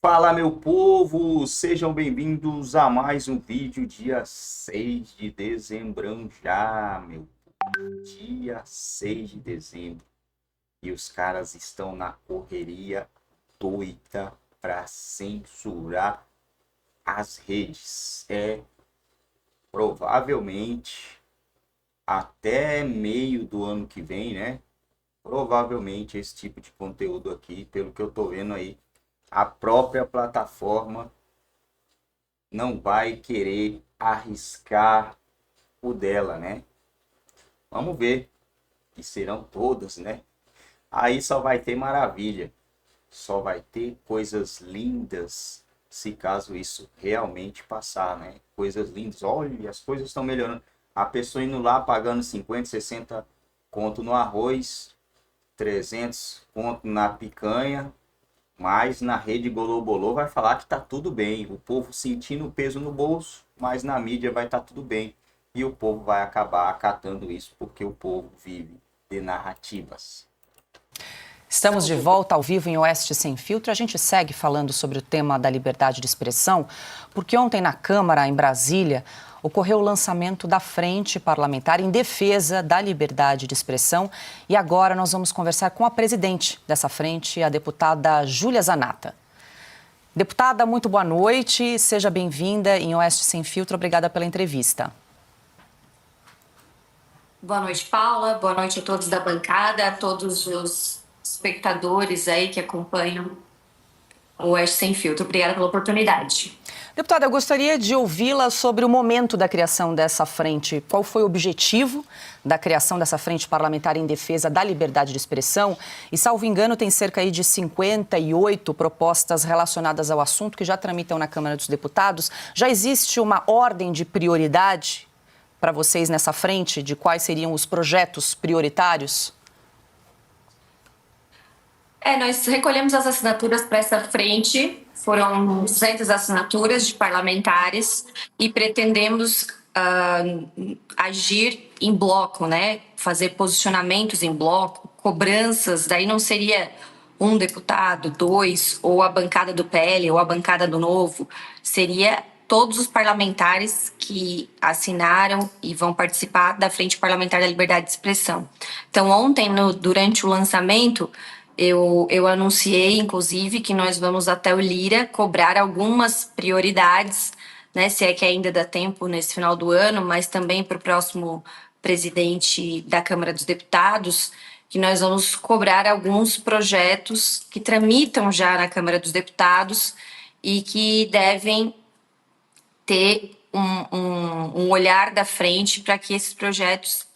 Fala, meu povo! Sejam bem-vindos a mais um vídeo, dia 6 de dezembro já, meu povo. Dia 6 de dezembro. E os caras estão na correria doida para censurar as redes. Provavelmente até meio do ano que vem, né? Provavelmente esse tipo de conteúdo aqui, pelo que eu tô vendo aí, a própria plataforma não vai querer arriscar o dela, né? Vamos ver, que serão todas, né? Aí só vai ter maravilha, só vai ter coisas lindas, se caso isso realmente passar, né? Coisas lindas, olha, as coisas estão melhorando. A pessoa indo lá pagando 50, 60 conto no arroz, 300 conto na picanha, mas na rede Golobolô vai falar que tá tudo bem. O povo sentindo o peso no bolso, mas na mídia vai estar tudo bem. E o povo vai acabar acatando isso porque o povo vive de narrativas. Estamos de volta ao vivo em Oeste Sem Filtro. A gente segue falando sobre o tema da liberdade de expressão, porque ontem na Câmara, em Brasília, ocorreu o lançamento da Frente Parlamentar em Defesa da Liberdade de Expressão. E agora nós vamos conversar com a presidente dessa frente, a deputada Júlia Zanatta. Deputada, muito boa noite. Seja bem-vinda em Oeste Sem Filtro. Obrigada pela entrevista. Boa noite, Paula. Boa noite a todos da bancada, a todos os espectadores aí que acompanham o Oeste Sem Filtro. Obrigada pela oportunidade. Deputada, eu gostaria de ouvi-la sobre o momento da criação dessa frente. Qual foi o objetivo da criação dessa frente parlamentar em defesa da liberdade de expressão? E, salvo engano, tem cerca aí de 58 propostas relacionadas ao assunto que já tramitam na Câmara dos Deputados. Já existe uma ordem de prioridade para vocês nessa frente de quais seriam os projetos prioritários? Nós recolhemos as assinaturas para essa frente, foram 200 assinaturas de parlamentares e pretendemos agir em bloco, né? Fazer posicionamentos em bloco, cobranças, daí não seria um deputado, dois, ou a bancada do PL, ou a bancada do Novo, seria todos os parlamentares que assinaram e vão participar da Frente Parlamentar da Liberdade de Expressão. Então, ontem, durante o lançamento, eu anunciei, inclusive, que nós vamos até o Lira cobrar algumas prioridades, né, se é que ainda dá tempo nesse final do ano, mas também para o próximo presidente da Câmara dos Deputados, que nós vamos cobrar alguns projetos que tramitam já na Câmara dos Deputados e que devem ter um olhar da frente para que esses projetos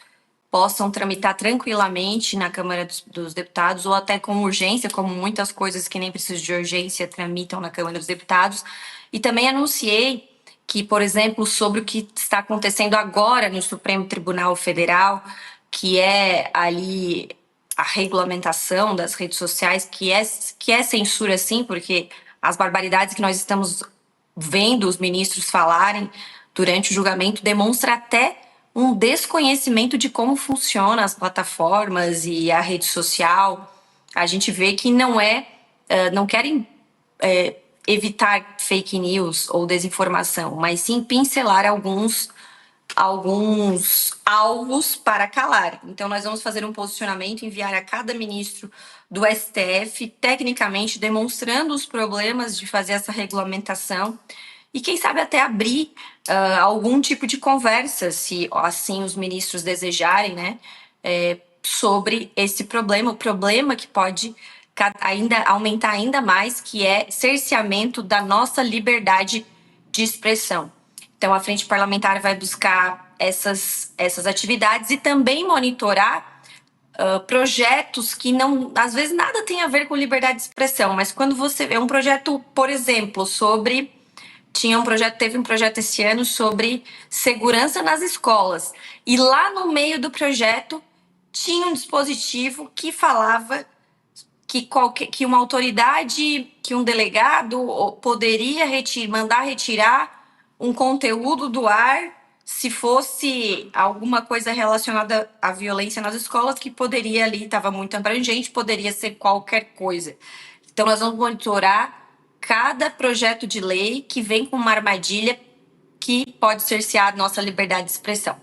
possam tramitar tranquilamente na Câmara dos Deputados ou até com urgência, como muitas coisas que nem precisam de urgência tramitam na Câmara dos Deputados. E também anunciei que, por exemplo, sobre o que está acontecendo agora no Supremo Tribunal Federal, que é ali a regulamentação das redes sociais, que é censura sim, porque as barbaridades que nós estamos vendo os ministros falarem durante o julgamento demonstra até um desconhecimento de como funcionam as plataformas e a rede social. A gente vê que não querem evitar fake news ou desinformação, mas sim pincelar alguns alvos para calar. Então, nós vamos fazer um posicionamento, enviar a cada ministro do STF, tecnicamente demonstrando os problemas de fazer essa regulamentação e, quem sabe, até abrir algum tipo de conversa, se assim os ministros desejarem, né, sobre esse problema, o problema que pode ainda aumentar ainda mais, que é cerceamento da nossa liberdade de expressão. Então, a Frente Parlamentar vai buscar essas atividades e também monitorar projetos que não, às vezes nada tem a ver com liberdade de expressão, mas quando você vê um projeto, por exemplo, teve um projeto esse ano sobre segurança nas escolas, e lá no meio do projeto tinha um dispositivo que falava que uma autoridade, que um delegado poderia mandar retirar um conteúdo do ar se fosse alguma coisa relacionada à violência nas escolas, que poderia ali, estava muito abrangente, poderia ser qualquer coisa. Então, nós vamos monitorar cada projeto de lei que vem com uma armadilha que pode cercear a nossa liberdade de expressão.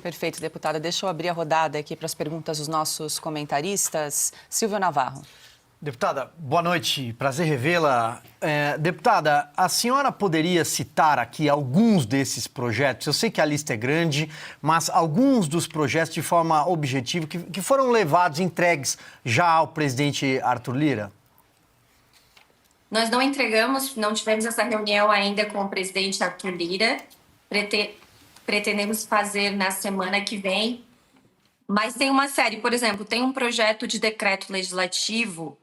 Perfeito, deputada. Deixa eu abrir a rodada aqui para as perguntas dos nossos comentaristas. Silvio Navarro. Deputada, boa noite, prazer revê-la. Deputada, a senhora poderia citar aqui alguns desses projetos? Eu sei que a lista é grande, mas alguns dos projetos de forma objetiva que foram levados, entregues já ao presidente Arthur Lira? Nós não entregamos, não tivemos essa reunião ainda com o presidente Arthur Lira. Pretendemos fazer na semana que vem. Mas tem uma série, por exemplo, tem um projeto de decreto legislativo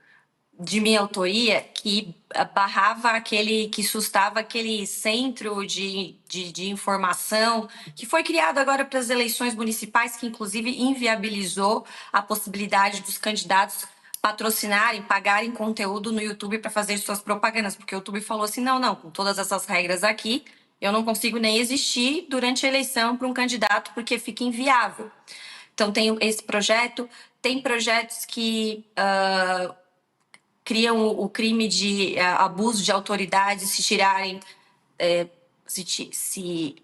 de minha autoria que barrava que sustava aquele centro de informação que foi criado agora para as eleições municipais, que inclusive inviabilizou a possibilidade dos candidatos patrocinarem, pagarem conteúdo no YouTube para fazer suas propagandas, porque o YouTube falou assim, não, com todas essas regras aqui, eu não consigo nem existir durante a eleição para um candidato, porque fica inviável. Então, tem esse projeto, tem projetos que criam o crime de abuso de autoridade, se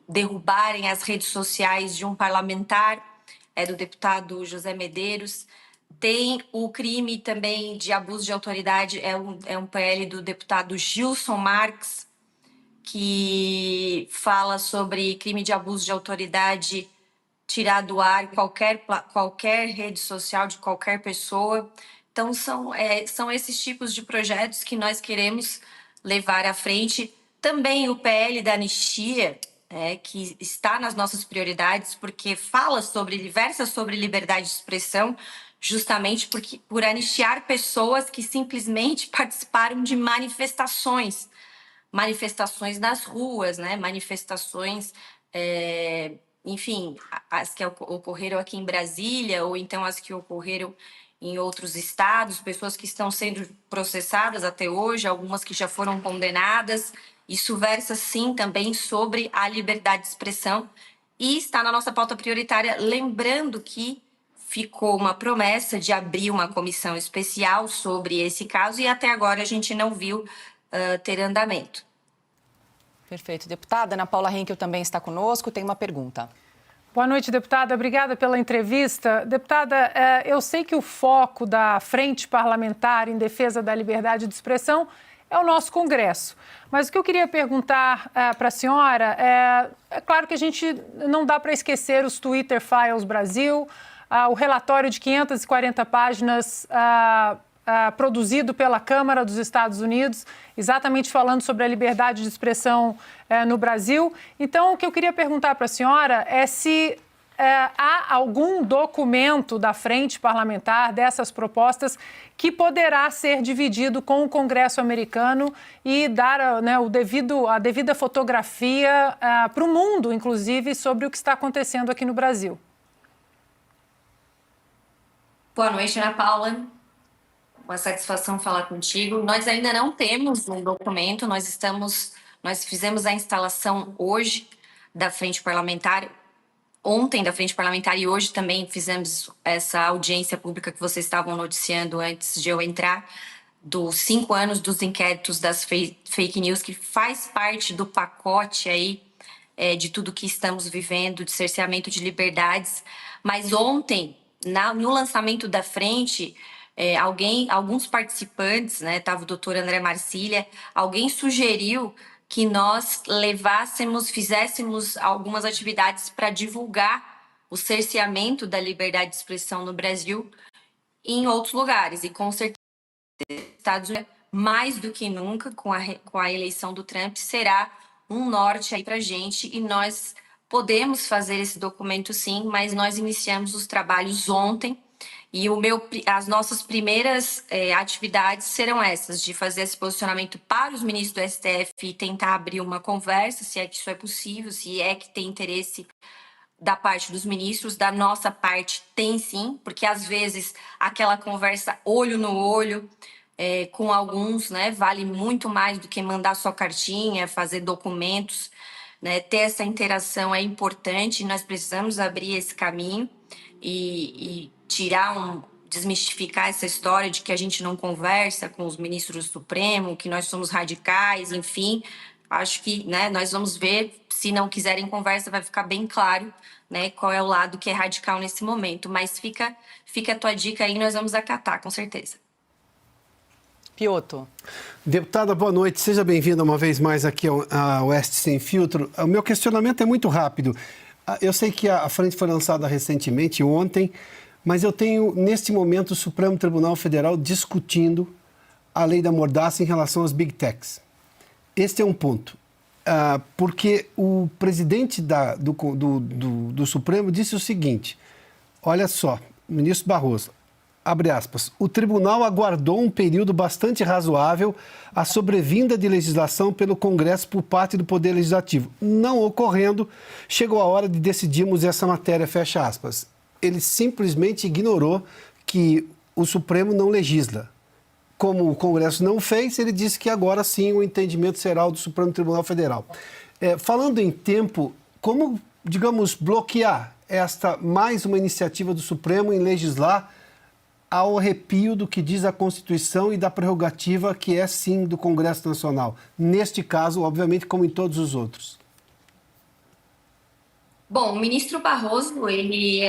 derrubarem as redes sociais de um parlamentar, do deputado José Medeiros. Tem o crime também de abuso de autoridade, é um PL do deputado Gilson Marques, que fala sobre crime de abuso de autoridade, tirar do ar qualquer rede social de qualquer pessoa. Então, são esses tipos de projetos que nós queremos levar à frente. Também o PL da anistia, que está nas nossas prioridades, porque versa sobre liberdade de expressão, justamente por anistiar pessoas que simplesmente participaram de manifestações nas ruas, né? Manifestações, enfim, as que ocorreram aqui em Brasília, ou então as que ocorreram em outros estados, pessoas que estão sendo processadas até hoje, algumas que já foram condenadas. Isso versa, sim, também sobre a liberdade de expressão e está na nossa pauta prioritária, lembrando que ficou uma promessa de abrir uma comissão especial sobre esse caso e até agora a gente não viu ter andamento. Perfeito. Deputada, Ana Paula Henkel também está conosco, tem uma pergunta. Boa noite, deputada. Obrigada pela entrevista. Deputada, eu sei que o foco da Frente Parlamentar em Defesa da Liberdade de Expressão é o nosso Congresso. Mas o que eu queria perguntar para a senhora é claro que a gente não dá para esquecer os Twitter Files Brasil, o relatório de 540 páginas produzido pela Câmara dos Estados Unidos, exatamente falando sobre a liberdade de expressão no Brasil. Então, o que eu queria perguntar para a senhora é se há algum documento da frente parlamentar dessas propostas que poderá ser dividido com o Congresso americano e dar a devida fotografia para o mundo, inclusive, sobre o que está acontecendo aqui no Brasil. Boa noite, Ana Paula. Uma satisfação falar contigo. Nós ainda não temos um documento, nós fizemos a instalação hoje da Frente Parlamentar, ontem da Frente Parlamentar, e hoje também fizemos essa audiência pública que vocês estavam noticiando antes de eu entrar, dos 5 anos dos inquéritos das fake news, que faz parte do pacote aí de tudo que estamos vivendo, de cerceamento de liberdades. Mas ontem, no lançamento da frente, alguns participantes, né, estava o doutor André Marcília, alguém sugeriu que nós fizéssemos algumas atividades para divulgar o cerceamento da liberdade de expressão no Brasil em outros lugares. E com certeza, Estados Unidos, mais do que nunca, com a eleição do Trump, será um norte aí para a gente, e nós podemos fazer esse documento sim, mas nós iniciamos os trabalhos ontem. E as nossas primeiras atividades serão essas, de fazer esse posicionamento para os ministros do STF e tentar abrir uma conversa, se é que isso é possível, se é que tem interesse da parte dos ministros. Da nossa parte, tem sim, porque às vezes aquela conversa olho no olho com alguns, né, vale muito mais do que mandar só cartinha, fazer documentos, né? Ter essa interação é importante, nós precisamos abrir esse caminho e tirar desmistificar essa história de que a gente não conversa com os ministros do Supremo, que nós somos radicais, enfim. Acho que, né, nós vamos ver, se não quiserem conversa, vai ficar bem claro, né, qual é o lado que é radical nesse momento. Mas fica a tua dica aí, nós vamos acatar, com certeza. Piotr. Deputada, boa noite. Seja bem-vinda uma vez mais aqui ao Oeste Sem Filtro. O meu questionamento é muito rápido. Eu sei que a frente foi lançada recentemente, ontem, mas eu tenho, neste momento, o Supremo Tribunal Federal discutindo a lei da mordaça em relação às Big Techs. Este é um ponto, porque o presidente do Supremo disse o seguinte, olha só, ministro Barroso, abre aspas, o tribunal aguardou um período bastante razoável a sobrevinda de legislação pelo Congresso por parte do Poder Legislativo. Não ocorrendo, chegou a hora de decidirmos essa matéria, fecha aspas. Ele simplesmente ignorou que o Supremo não legisla. Como o Congresso não fez, ele disse que agora sim o entendimento será o do Supremo Tribunal Federal. Falando em tempo, como, digamos, bloquear mais uma iniciativa do Supremo em legislar ao arrepio do que diz a Constituição e da prerrogativa que é, sim, do Congresso Nacional. Neste caso, obviamente, como em todos os outros. Bom, o ministro Barroso, ele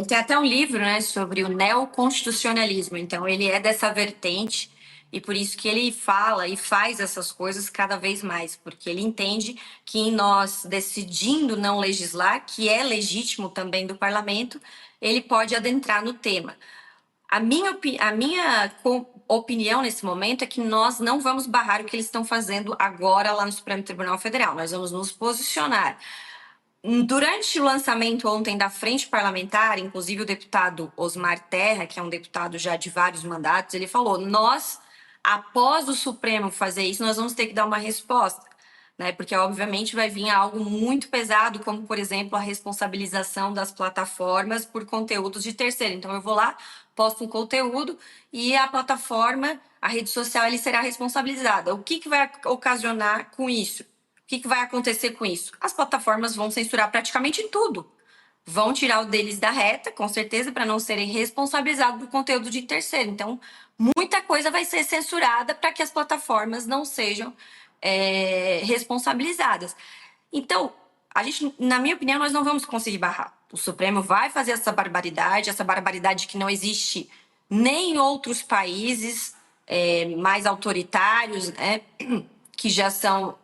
tem até um livro, né, sobre o neoconstitucionalismo. Então, ele é dessa vertente e por isso que ele fala e faz essas coisas cada vez mais, porque ele entende que em nós decidindo não legislar, que é legítimo também do parlamento, ele pode adentrar no tema. A minha opinião nesse momento é que nós não vamos barrar o que eles estão fazendo agora lá no Supremo Tribunal Federal. Nós vamos nos posicionar. Durante o lançamento ontem da Frente Parlamentar, inclusive o deputado Osmar Terra, que é um deputado já de vários mandatos, ele falou, nós, após o Supremo fazer isso, nós vamos ter que dar uma resposta. Né, porque, obviamente, vai vir algo muito pesado, como, por exemplo, a responsabilização das plataformas por conteúdos de terceiro. Então, eu vou lá, posto um conteúdo e a plataforma, a rede social, ele será responsabilizada. O que vai ocasionar com isso? O que vai acontecer com isso? As plataformas vão censurar praticamente tudo. Vão tirar o deles da reta, com certeza, para não serem responsabilizados por conteúdo de terceiro. Então, muita coisa vai ser censurada para que as plataformas não sejam responsabilizadas. Então, a gente, na minha opinião, nós não vamos conseguir barrar. O Supremo vai fazer essa barbaridade que não existe nem em outros países mais autoritários, né, que já são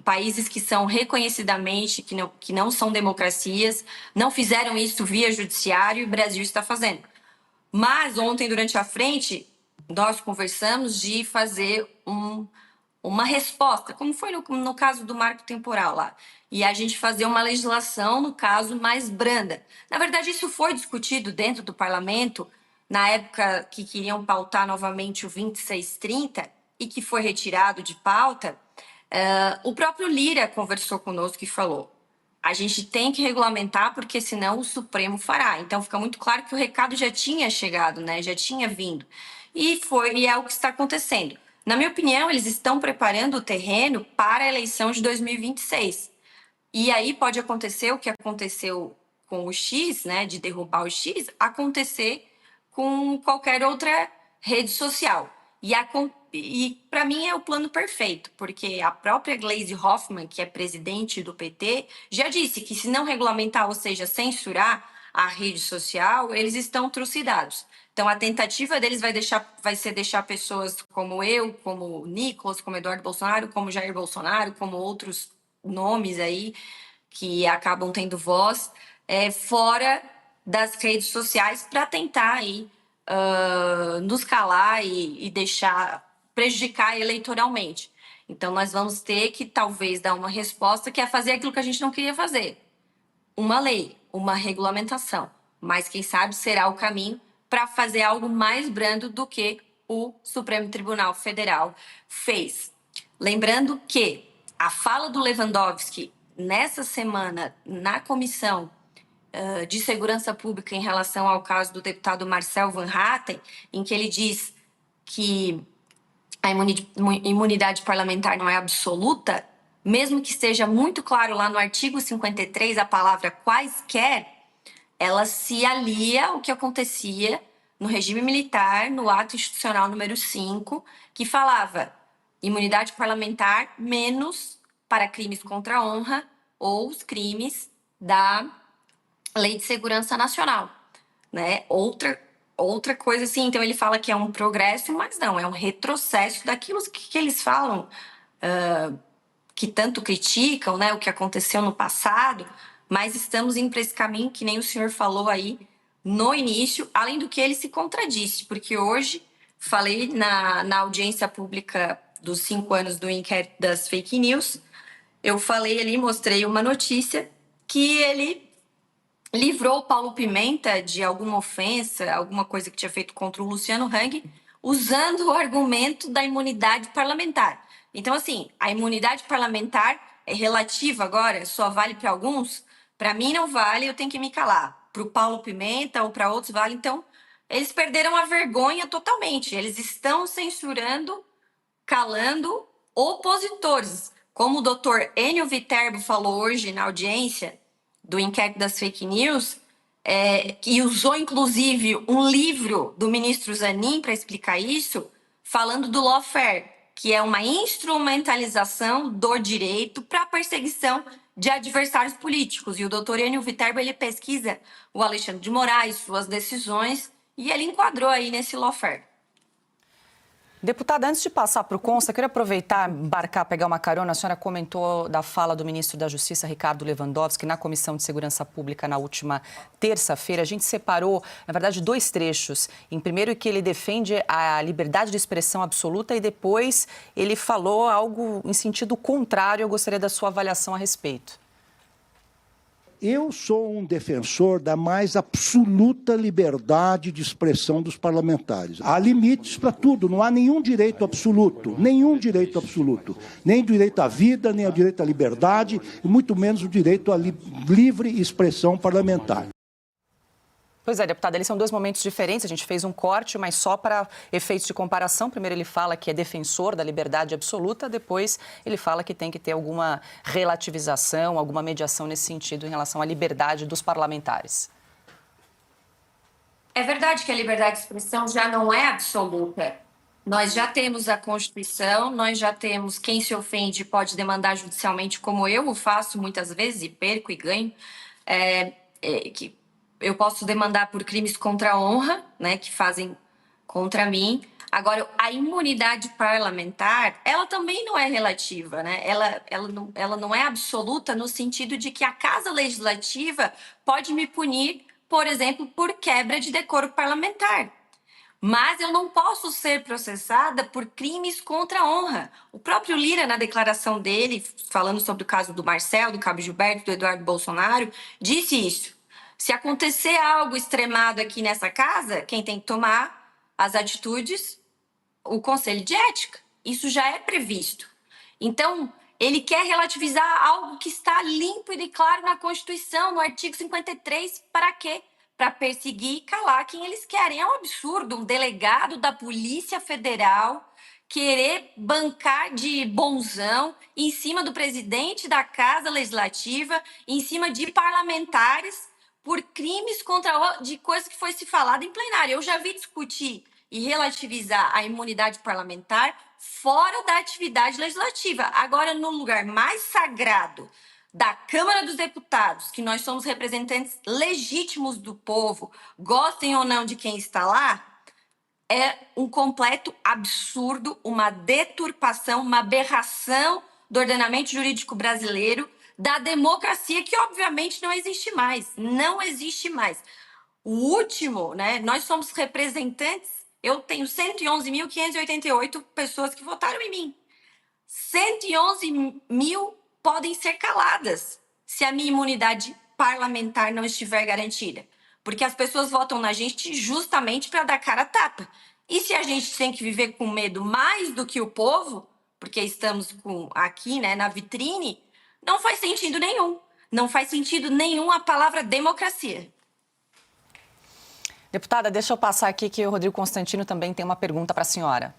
países que são reconhecidamente, que não são democracias, não fizeram isso via judiciário e o Brasil está fazendo. Mas ontem, durante a frente, nós conversamos de fazer uma resposta, como foi no caso do marco temporal lá, e a gente fazer uma legislação, no caso, mais branda. Na verdade, isso foi discutido dentro do parlamento, na época que queriam pautar novamente o 2630, e que foi retirado de pauta. O próprio Lira conversou conosco e falou, a gente tem que regulamentar, porque senão o Supremo fará. Então, fica muito claro que o recado já tinha chegado, né? Já tinha vindo. E é o que está acontecendo. Na minha opinião, eles estão preparando o terreno para a eleição de 2026. E aí pode acontecer o que aconteceu com o X, né, de derrubar o X, acontecer com qualquer outra rede social. E para mim é o plano perfeito, porque a própria Gleisi Hoffmann, que é presidente do PT, já disse que se não regulamentar, ou seja, censurar a rede social, eles estão trucidados. Então, a tentativa deles vai ser deixar pessoas como eu, como Nicolas, como Eduardo Bolsonaro, como Jair Bolsonaro, como outros nomes aí que acabam tendo voz, fora das redes sociais para tentar aí, nos calar e prejudicar eleitoralmente. Então, nós vamos ter que, talvez, dar uma resposta que é fazer aquilo que a gente não queria fazer. Uma lei, uma regulamentação. Mas, quem sabe, será o caminho para fazer algo mais brando do que o Supremo Tribunal Federal fez. Lembrando que a fala do Lewandowski nessa semana na Comissão de Segurança Pública em relação ao caso do deputado Marcel Van Hatten, em que ele diz que a imunidade parlamentar não é absoluta, mesmo que esteja muito claro lá no artigo 53 a palavra quaisquer, ela se alia ao que acontecia no regime militar, no ato institucional número 5, que falava imunidade parlamentar menos para crimes contra a honra ou os crimes da Lei de Segurança Nacional, né? Outra coisa assim, então ele fala que é um progresso, mas não, é um retrocesso daquilo que eles falam, que tanto criticam, né, o que aconteceu no passado, mas estamos indo para esse caminho que nem o senhor falou aí no início, além do que ele se contradisse, porque hoje falei na audiência pública dos 5 anos do inquérito das fake news, eu falei ali, mostrei uma notícia que ele livrou o Paulo Pimenta de alguma ofensa, alguma coisa que tinha feito contra o Luciano Hang, usando o argumento da imunidade parlamentar. Então, assim, a imunidade parlamentar é relativa agora, só vale para alguns. Para mim não vale, eu tenho que me calar. Para o Paulo Pimenta ou para outros vale. Então, eles perderam a vergonha totalmente. Eles estão censurando, calando opositores. Como o doutor Enio Viterbo falou hoje na audiência do inquérito das fake news, que usou inclusive um livro do ministro Zanin para explicar isso, falando do lawfare, que é uma instrumentalização do direito para a perseguição de adversários políticos. E o doutor Enio Viterbo, ele pesquisa o Alexandre de Moraes, suas decisões, e ele enquadrou aí nesse lawfare. Deputada, antes de passar para o Consta, eu queria aproveitar, embarcar, pegar uma carona. A senhora comentou da fala do ministro da Justiça, Ricardo Lewandowski, na Comissão de Segurança Pública na última terça-feira. A gente separou, na verdade, 2 trechos. Em primeiro, que ele defende a liberdade de expressão absoluta e depois ele falou algo em sentido contrário. Eu gostaria da sua avaliação a respeito. Eu sou um defensor da mais absoluta liberdade de expressão dos parlamentares. Há limites para tudo, não há nenhum direito absoluto, nem o direito à vida, nem o direito à liberdade, e muito menos o direito à livre expressão parlamentar. Pois é, deputada, eles são 2 momentos diferentes. A gente fez um corte, mas só para efeitos de comparação. Primeiro ele fala que é defensor da liberdade absoluta, depois ele fala que tem que ter alguma relativização, alguma mediação nesse sentido em relação à liberdade dos parlamentares. É verdade que a liberdade de expressão já não é absoluta. Nós já temos a Constituição, nós já temos quem se ofende pode demandar judicialmente, como eu o faço muitas vezes e perco e ganho, que eu posso demandar por crimes contra a honra, né, que fazem contra mim. Agora, a imunidade parlamentar, ela também não é relativa, né? Ela não é absoluta no sentido de que a Casa Legislativa pode me punir, por exemplo, por quebra de decoro parlamentar. Mas eu não posso ser processada por crimes contra a honra. O próprio Lira, na declaração dele, falando sobre o caso do Marcelo, do Cabo Gilberto, do Eduardo Bolsonaro, disse isso. Se acontecer algo extremado aqui nessa casa, quem tem que tomar as atitudes? O Conselho de Ética. Isso já é previsto. Então, ele quer relativizar algo que está limpo e claro na Constituição, no artigo 53. Para quê? Para perseguir e calar quem eles querem. É um absurdo um delegado da Polícia Federal querer bancar de bonzão em cima do presidente da Casa Legislativa, em cima de parlamentares, por crimes de coisa que foi se falada em plenário. Eu já vi discutir e relativizar a imunidade parlamentar fora da atividade legislativa. Agora, no lugar mais sagrado da Câmara dos Deputados, que nós somos representantes legítimos do povo, gostem ou não de quem está lá, é um completo absurdo, uma deturpação, uma aberração do ordenamento jurídico brasileiro, da democracia, que obviamente não existe mais. Não existe mais. O último, né? Nós somos representantes, eu tenho 111.588 pessoas que votaram em mim. 111 mil podem ser caladas se a minha imunidade parlamentar não estiver garantida. Porque as pessoas votam na gente justamente para dar cara a tapa. E se a gente tem que viver com medo mais do que o povo, porque estamos aqui, né, na vitrine, não faz sentido nenhum. Não faz sentido nenhum a palavra democracia. Deputada, deixa eu passar aqui que o Rodrigo Constantino também tem uma pergunta para a senhora.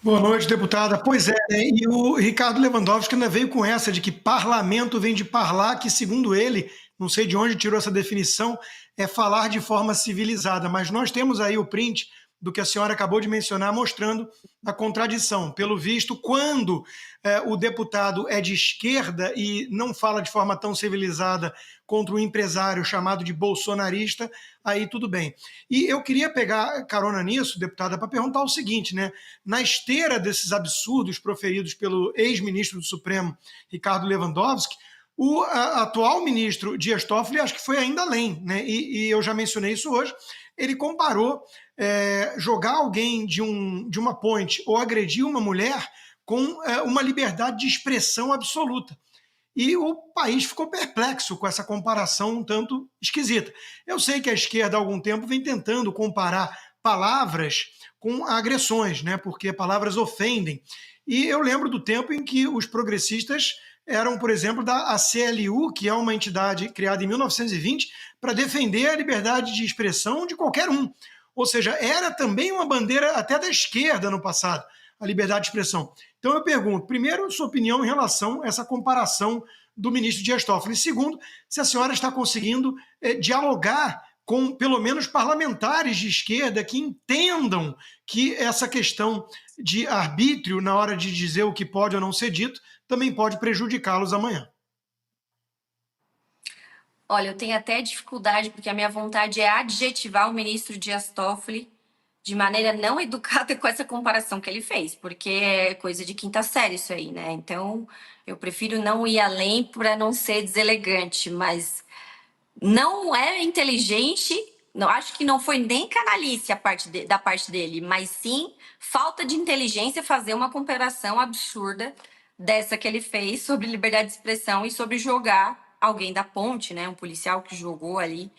Boa noite, deputada. Pois é, né? E o Ricardo Lewandowski ainda veio com essa de que parlamento vem de parlar, que segundo ele, não sei de onde tirou essa definição, é falar de forma civilizada. Mas nós temos aí o print do que a senhora acabou de mencionar, mostrando a contradição. Pelo visto, quando o deputado é de esquerda e não fala de forma tão civilizada contra um empresário chamado de bolsonarista, aí tudo bem. E eu queria pegar carona nisso, deputada, para perguntar o seguinte, né? Na esteira desses absurdos proferidos pelo ex-ministro do Supremo, Ricardo Lewandowski, o atual ministro Dias Toffoli acho que foi ainda além, né? E eu já mencionei isso hoje. Ele comparou jogar alguém de uma ponte ou agredir uma mulher com uma liberdade de expressão absoluta. E o país ficou perplexo com essa comparação um tanto esquisita. Eu sei que a esquerda há algum tempo vem tentando comparar palavras com agressões, né? Porque palavras ofendem. E eu lembro do tempo em que os progressistas eram, por exemplo, da ACLU, que é uma entidade criada em 1920 para defender a liberdade de expressão de qualquer um. Ou seja, era também uma bandeira até da esquerda no passado, a liberdade de expressão. Então eu pergunto, primeiro, sua opinião em relação a essa comparação do ministro Dias Toffoli. Segundo, se a senhora está conseguindo dialogar com, pelo menos, parlamentares de esquerda que entendam que essa questão de arbítrio na hora de dizer o que pode ou não ser dito também pode prejudicá-los amanhã. Olha, eu tenho até dificuldade, porque a minha vontade é adjetivar o ministro Dias Toffoli de maneira não educada com essa comparação que ele fez, porque é coisa de quinta série isso aí, né? Então, eu prefiro não ir além para não ser deselegante, mas não é inteligente, não, acho que não foi nem canalice da parte dele, mas sim falta de inteligência fazer uma comparação absurda dessa que ele fez sobre liberdade de expressão e sobre jogar alguém da ponte, né? Um policial que jogou ali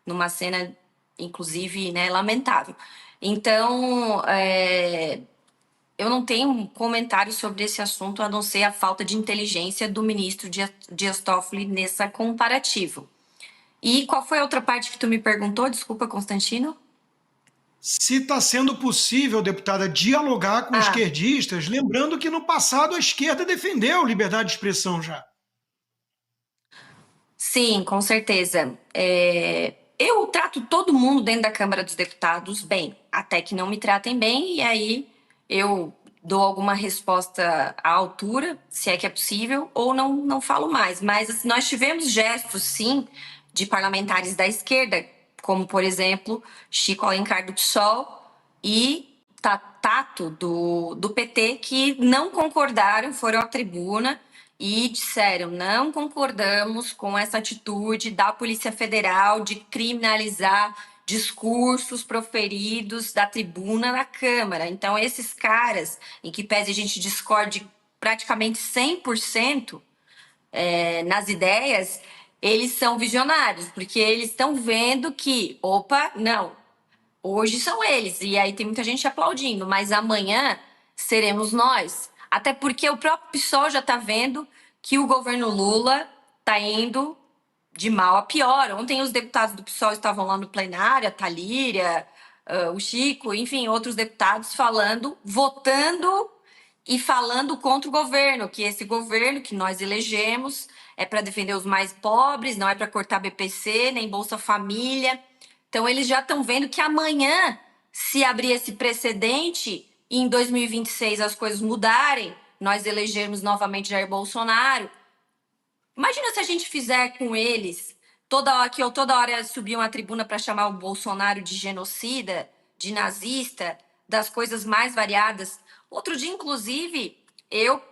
numa cena, inclusive, né, lamentável. Então, eu não tenho um comentário sobre esse assunto, a não ser a falta de inteligência do ministro Dias Toffoli nessa comparativa. E qual foi a outra parte que tu me perguntou? Desculpa, Constantino. Se está sendo possível, deputada, dialogar com esquerdistas, lembrando que no passado a esquerda defendeu liberdade de expressão já. Sim, com certeza. Eu trato todo mundo dentro da Câmara dos Deputados bem, até que não me tratem bem, e aí eu dou alguma resposta à altura, se é que é possível, ou não falo mais. Mas assim, nós tivemos gestos, sim, de parlamentares da esquerda, como, por exemplo, Chico Alencar do PSOL e Tato do PT, que não concordaram, foram à tribuna e disseram: não concordamos com essa atitude da Polícia Federal de criminalizar discursos proferidos da tribuna da Câmara. Então, esses caras, em que pese a gente discorde praticamente 100% nas ideias, eles são visionários, porque eles estão vendo que, opa, não, hoje são eles, e aí tem muita gente aplaudindo, mas amanhã seremos nós. Até porque o próprio PSOL já está vendo que o governo Lula está indo de mal a pior. Ontem os deputados do PSOL estavam lá no plenário, a Thalíria, o Chico, enfim, outros deputados falando, votando e falando contra o governo, que esse governo que nós elegemos é para defender os mais pobres, não é para cortar BPC, nem Bolsa Família. Então, eles já estão vendo que amanhã, se abrir esse precedente e em 2026 as coisas mudarem, nós elegermos novamente Jair Bolsonaro. Imagina se a gente fizer com eles, toda hora subiam à tribuna para chamar o Bolsonaro de genocida, de nazista, das coisas mais variadas. Outro dia, inclusive, eu,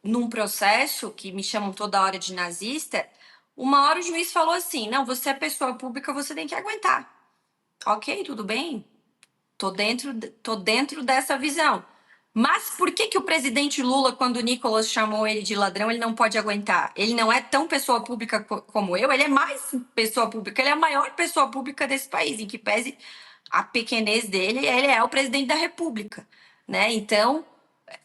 num processo que me chamam toda hora de nazista, uma hora o juiz falou assim: não, você é pessoa pública, você tem que aguentar. Ok, tudo bem, tô dentro dessa visão. Mas por que o presidente Lula, quando o Nicolas chamou ele de ladrão, ele não pode aguentar? Ele não é tão pessoa pública como eu, ele é mais pessoa pública, ele é a maior pessoa pública desse país, em que pese a pequenez dele, ele é o presidente da República, né? Então,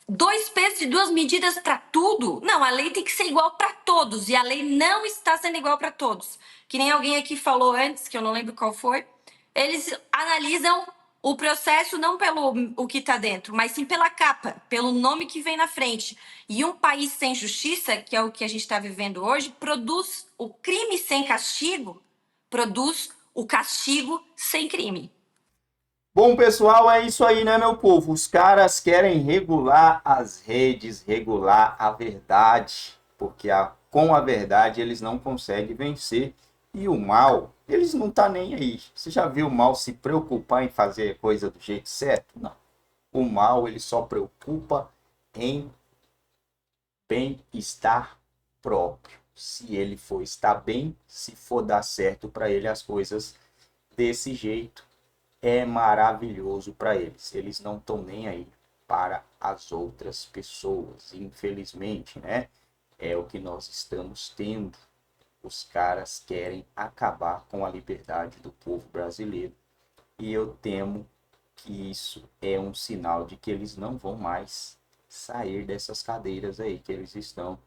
2 pesos e 2 medidas para tudo? Não, a lei tem que ser igual para todos, e a lei não está sendo igual para todos. Que nem alguém aqui falou antes, que eu não lembro qual foi, eles analisam o processo não pelo o que está dentro, mas sim pela capa, pelo nome que vem na frente. E um país sem justiça, que é o que a gente está vivendo hoje, produz o crime sem castigo, produz o castigo sem crime. Bom, pessoal, é isso aí, né, meu povo? Os caras querem regular as redes, regular a verdade, porque com a verdade eles não conseguem vencer. E o mal, eles não tá nem aí. Você já viu o mal se preocupar em fazer a coisa do jeito certo? Não. O mal, ele só preocupa em bem-estar próprio. Se ele for estar bem, se for dar certo para ele as coisas desse jeito, é maravilhoso para eles. Eles não estão nem aí para as outras pessoas. Infelizmente, né? É o que nós estamos tendo. Os caras querem acabar com a liberdade do povo brasileiro. E eu temo que isso é um sinal de que eles não vão mais sair dessas cadeiras aí que eles estão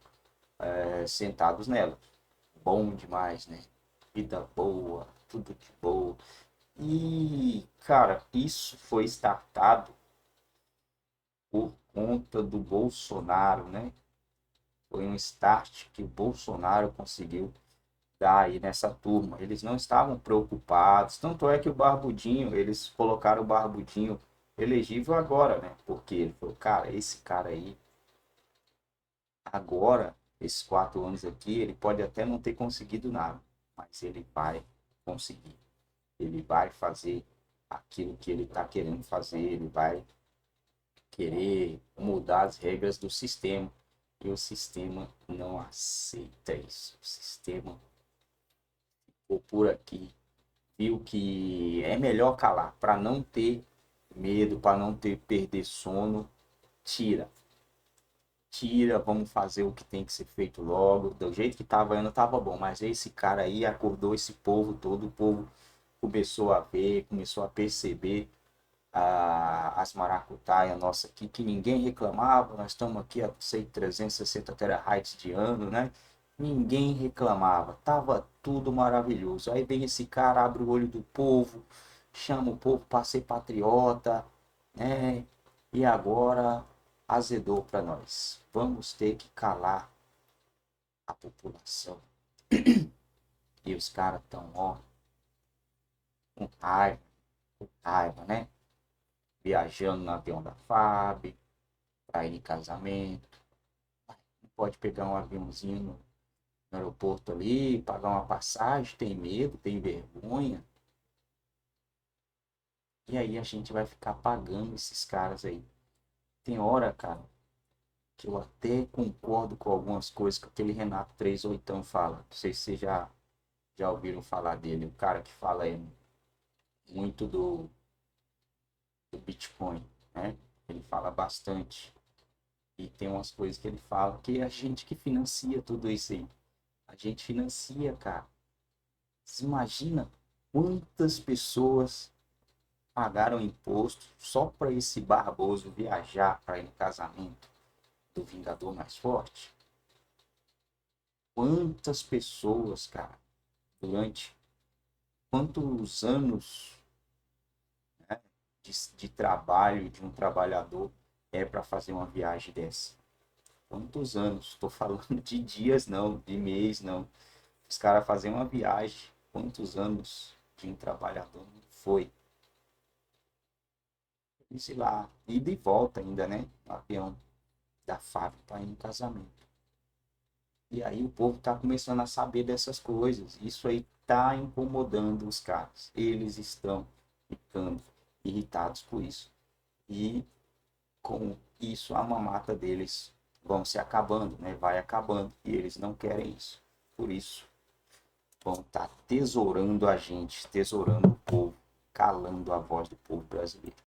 sentados nela. Bom demais, né? Vida boa, tudo de boa. E, cara, isso foi startado por conta do Bolsonaro, né? Foi um start que o Bolsonaro conseguiu dar aí nessa turma. Eles não estavam preocupados, tanto é que o Barbudinho, eles colocaram o Barbudinho elegível agora, né? Porque ele falou, cara, esse cara aí, agora, esses 4 anos aqui, ele pode até não ter conseguido nada, mas ele vai conseguir. Ele vai fazer aquilo que ele está querendo fazer, ele vai querer mudar as regras do sistema. E o sistema não aceita isso. O sistema ficou por aqui, viu que é melhor calar, para não ter medo, para não perder sono, tira, vamos fazer o que tem que ser feito logo, do jeito que estava indo, estava bom, mas esse cara aí acordou esse povo todo, o povo começou a ver, começou a perceber as maracutaias nossa aqui, que ninguém reclamava, nós estamos aqui a 360 terabytes de ano, né? Ninguém reclamava, tava tudo maravilhoso. Aí vem esse cara, abre o olho do povo, chama o povo para ser patriota, né? E agora azedou para nós. Vamos ter que calar a população. E os caras estão, ó, com raiva, né? Viajando no avião da FAB, para ir em casamento. Não pode pegar um aviãozinho no aeroporto ali, pagar uma passagem, tem medo, tem vergonha. E aí a gente vai ficar pagando esses caras aí. Tem hora, cara, que eu até concordo com algumas coisas que aquele Renato 38 fala. Não sei se vocês já ouviram falar dele. O cara que fala muito do Bitcoin, né? Ele fala bastante. E tem umas coisas que ele fala que é a gente que financia tudo isso aí. A gente financia, cara. Você imagina quantas pessoas pagaram imposto só para esse Barboso viajar para ir no casamento do Vingador Mais Forte? Quantas pessoas, cara, durante quantos anos, né, de trabalho de um trabalhador é para fazer uma viagem dessa? Quantos anos? Estou falando de dias não, de mês não. Os caras fazem uma viagem. Quantos anos de um trabalhador não foi? E sei lá, ida e volta ainda, né? No avião da FAB para ir no casamento. E aí o povo tá começando a saber dessas coisas. Isso aí tá incomodando os caras. Eles estão ficando irritados com isso. E com isso a mamata deles vão se acabando, né? Vai acabando. E eles não querem isso. Por isso, vão estar tesourando a gente, tesourando o povo, calando a voz do povo brasileiro.